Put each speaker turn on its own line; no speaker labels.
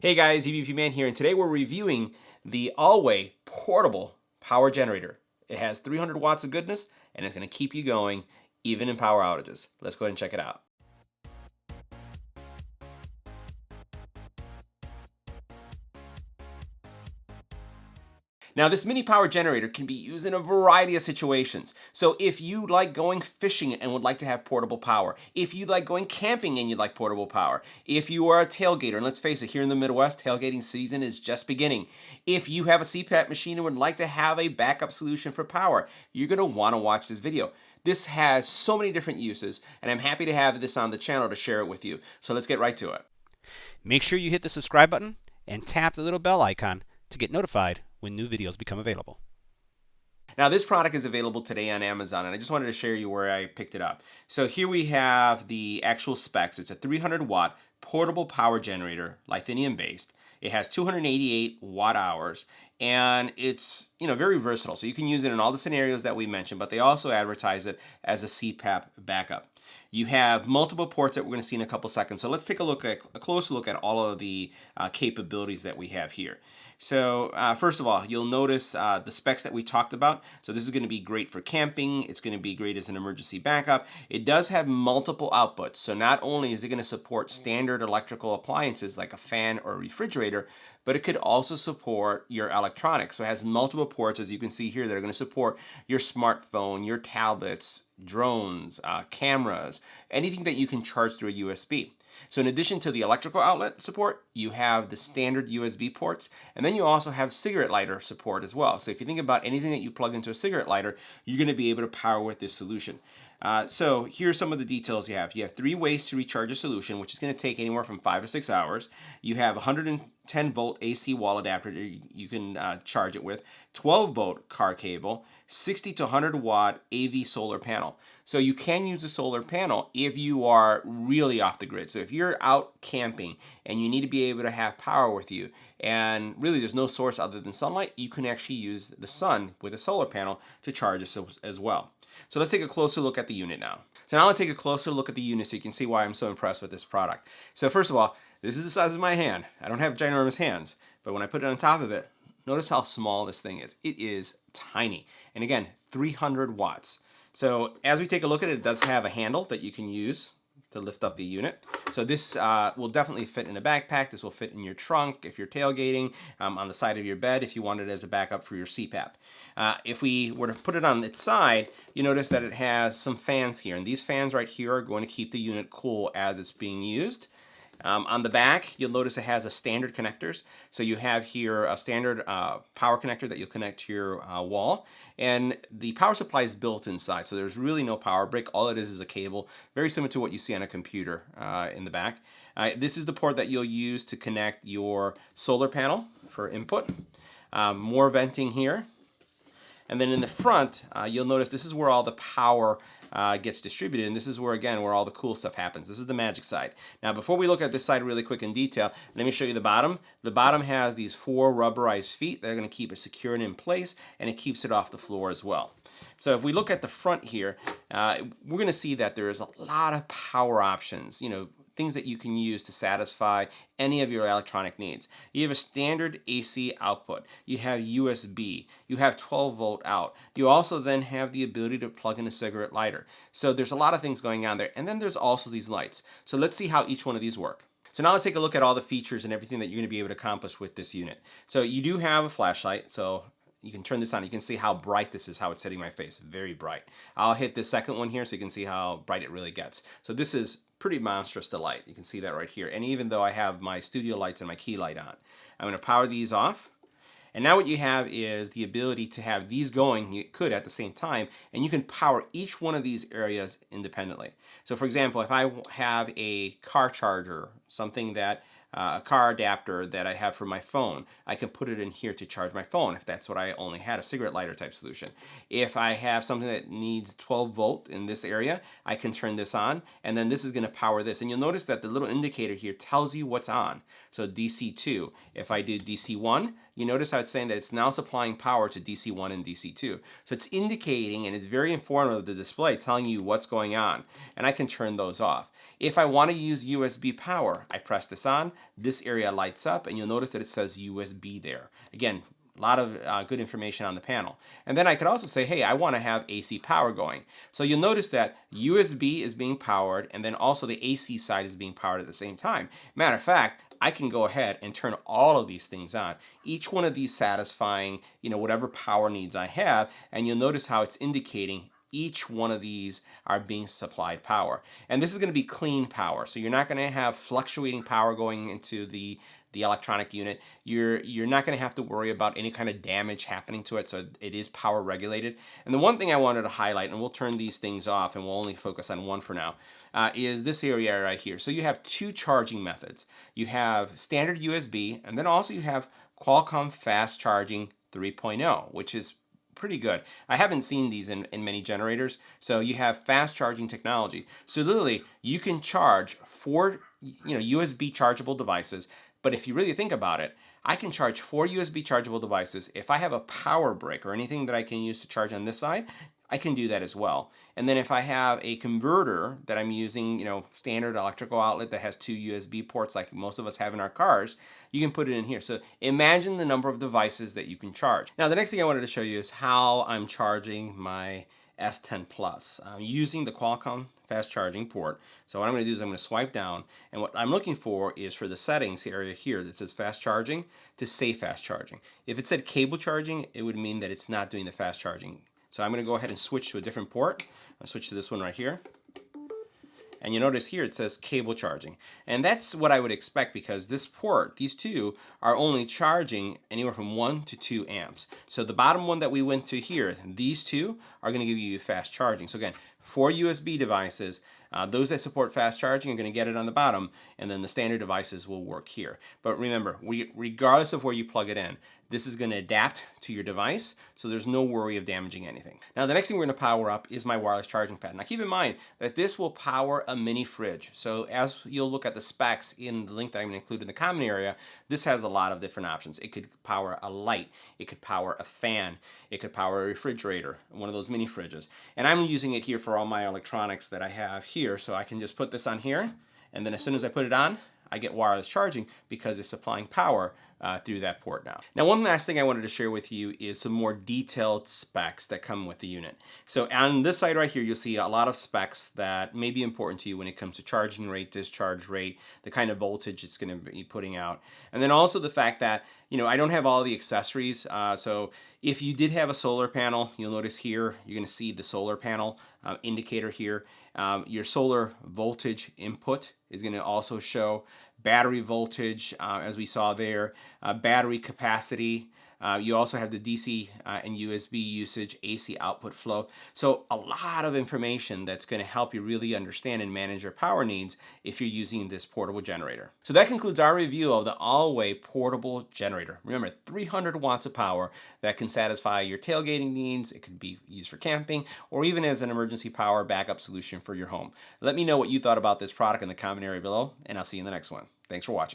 Hey guys, EBPMAN here, and today we're reviewing the ALLWEI portable power generator. It has 300 watts of goodness, and it's going to keep you going even in power outages. Let's go ahead and check it out. Now, this mini power generator can be used in a variety of situations. So if you like going fishing and would like to have portable power, if you like going camping and you'd like portable power, if you are a tailgater, and let's face it, here in the Midwest, tailgating season is just beginning. If you have a CPAP machine and would like to have a backup solution for power, you're going to want to watch this video. This has so many different uses, and I'm happy to have this on the channel to share it with you. So let's get right to it.
Make sure you hit the subscribe button and tap the little bell icon to get notified when new videos become available.
Now, this product is available today on Amazon, and I just wanted to share you where I picked it up. So here we have the actual specs. It's a 300 watt portable power generator, lithium based. It has 288 watt hours, and it's very versatile. So you can use it in all the scenarios that we mentioned, but they also advertise it as a CPAP backup. You have multiple ports that we're going to see in a couple seconds. So let's take a closer look at all of the capabilities that we have here. So first of all, you'll notice the specs that we talked about. So this is going to be great for camping. It's going to be great as an emergency backup. It does have multiple outputs. So not only is it going to support standard electrical appliances like a fan or a refrigerator, but it could also support your electronics. So it has multiple ports, as you can see here, that are going to support your smartphone, your tablets, drones, cameras, anything that you can charge through a USB. So in addition to the electrical outlet support, you have the standard USB ports, and then you also have cigarette lighter support as well. So if you think about anything that you plug into a cigarette lighter, you're going to be able to power with this solution. So here's some of the details you have. You have 3 ways to recharge a solution, which is going to take anywhere from 5 to 6 hours. You have 110 volt AC wall adapter you can charge it with, 12 volt car cable, 60 to 100 watt AV solar panel. So you can use a solar panel if you are really off the grid. So if you're out camping and you need to be able to have power with you, and really there's no source other than sunlight, you can actually use the sun with a solar panel to charge it as well. So let's take a closer look at the unit now. So now let's take a closer look at the unit so you can see why I'm so impressed with this product. So first of all, this is the size of my hand. I don't have ginormous hands, but when I put it on top of it, notice how small this thing is. It is tiny. And again, 300 watts. So as we take a look at it, it does have a handle that you can use to lift up the unit. So this will definitely fit in a backpack. This will fit in your trunk if you're tailgating, on the side of your bed if you want it as a backup for your CPAP. If we were to put it on its side, you notice that it has some fans here. And these fans right here are going to keep the unit cool as it's being used. On the back, you'll notice it has a standard connectors. So you have here a standard power connector that you'll connect to your wall. And the power supply is built inside, so there's really no power brick. All it is a cable, very similar to what you see on a computer in the back. This is the port that you'll use to connect your solar panel for input. More venting here. And then in the front, you'll notice this is where all the power gets distributed, and this is where, again, where all the cool stuff happens. This is the magic side. Now, before we look at this side really quick in detail, let me show you the bottom. The bottom has these 4 rubberized feet that are going to keep it secure and in place, and it keeps it off the floor as well. So if we look at the front here, we're going to see that there is a lot of power options, things that you can use to satisfy any of your electronic needs. You have a standard AC output. You have USB. You have 12 volt out. You also then have the ability to plug in a cigarette lighter. So there's a lot of things going on there. And then there's also these lights. So let's see how each one of these work. So now let's take a look at all the features and everything that you're going to be able to accomplish with this unit. So you do have a flashlight. So you can turn this on. You can see how bright this is, how it's hitting my face. Very bright. I'll hit the second one here so you can see how bright it really gets. So this is pretty monstrous to light. You can see that right here. And even though I have my studio lights and my key light on, I'm going to power these off. And now what you have is the ability to have these going, you could at the same time, and you can power each one of these areas independently. So for example, if I have a car charger, something that a car adapter that I have for my phone, I can put it in here to charge my phone if that's what I only had, a cigarette lighter type solution. If I have something that needs 12 volt in this area, I can turn this on, and then this is going to power this. And you'll notice that the little indicator here tells you what's on. So DC2. If I do DC1, you notice how it's saying that it's now supplying power to DC1 and DC2. So it's indicating, and it's very informative of the display, telling you what's going on. And I can turn those off. If I want to use USB power, I press this on, this area lights up, and you'll notice that it says USB there. Again, a lot of good information on the panel. And then I could also say, hey, I want to have AC power going. So you'll notice that USB is being powered, and then also the AC side is being powered at the same time. Matter of fact, I can go ahead and turn all of these things on. Each one of these satisfying, whatever power needs I have, and you'll notice how it's indicating each one of these are being supplied power. And this is going to be clean power. So you're not going to have fluctuating power going into the electronic unit. You're not going to have to worry about any kind of damage happening to it. So it is power regulated. And the one thing I wanted to highlight, and we'll turn these things off and we'll only focus on one for now, is this area right here. So you have two charging methods. You have standard USB, and then also you have Qualcomm Fast Charging 3.0, which is pretty good. I haven't seen these in many generators. So you have fast charging technology. So literally you can charge 4 USB chargeable devices. But if you really think about it, I can charge 4 USB chargeable devices. If I have a power brick or anything that I can use to charge on this side, I can do that as well. And then if I have a converter that I'm using, standard electrical outlet that has 2 USB ports like most of us have in our cars, you can put it in here. So imagine the number of devices that you can charge. Now the next thing I wanted to show you is how I'm charging my S10 Plus. I'm using the Qualcomm fast charging port. So what I'm going to do is I'm going to swipe down, and what I'm looking for is for the settings area here that says fast charging to say fast charging. If it said cable charging, it would mean that it's not doing the fast charging. So I'm going to go ahead and switch to a different port. I'll switch to this one right here. And you notice here it says cable charging. And that's what I would expect, because this port, these two, are only charging anywhere from 1 to 2 amps. So the bottom one that we went to here, these two are going to give you fast charging. So again, 4 USB devices. Those that support fast charging are going to get it on the bottom, and then the standard devices will work here. But remember, regardless of where you plug it in, this is going to adapt to your device, so there's no worry of damaging anything. Now, the next thing we're going to power up is my wireless charging pad. Now, keep in mind that this will power a mini fridge. So as you'll look at the specs in the link that I'm going to include in the comment area, this has a lot of different options. It could power a light, it could power a fan, it could power a refrigerator, one of those mini fridges. And I'm using it here for all my electronics that I have here, so I can just put this on here, and then as soon as I put it on, I get wireless charging because it's supplying power through that port now. Now, one last thing I wanted to share with you is some more detailed specs that come with the unit. So on this side right here, you'll see a lot of specs that may be important to you when it comes to charging rate, discharge rate, the kind of voltage it's going to be putting out. And then also the fact that, I don't have all the accessories. So if you did have a solar panel, you'll notice here, you're going to see the solar panel indicator here. Your solar voltage input is going to also show battery voltage, as we saw there, battery capacity. You also have the DC and USB usage, AC output flow. So a lot of information that's going to help you really understand and manage your power needs if you're using this portable generator. So that concludes our review of the ALLWEI portable generator. Remember, 300 watts of power that can satisfy your tailgating needs. It could be used for camping or even as an emergency power backup solution for your home. Let me know what you thought about this product in the comment area below, and I'll see you in the next one. Thanks for watching.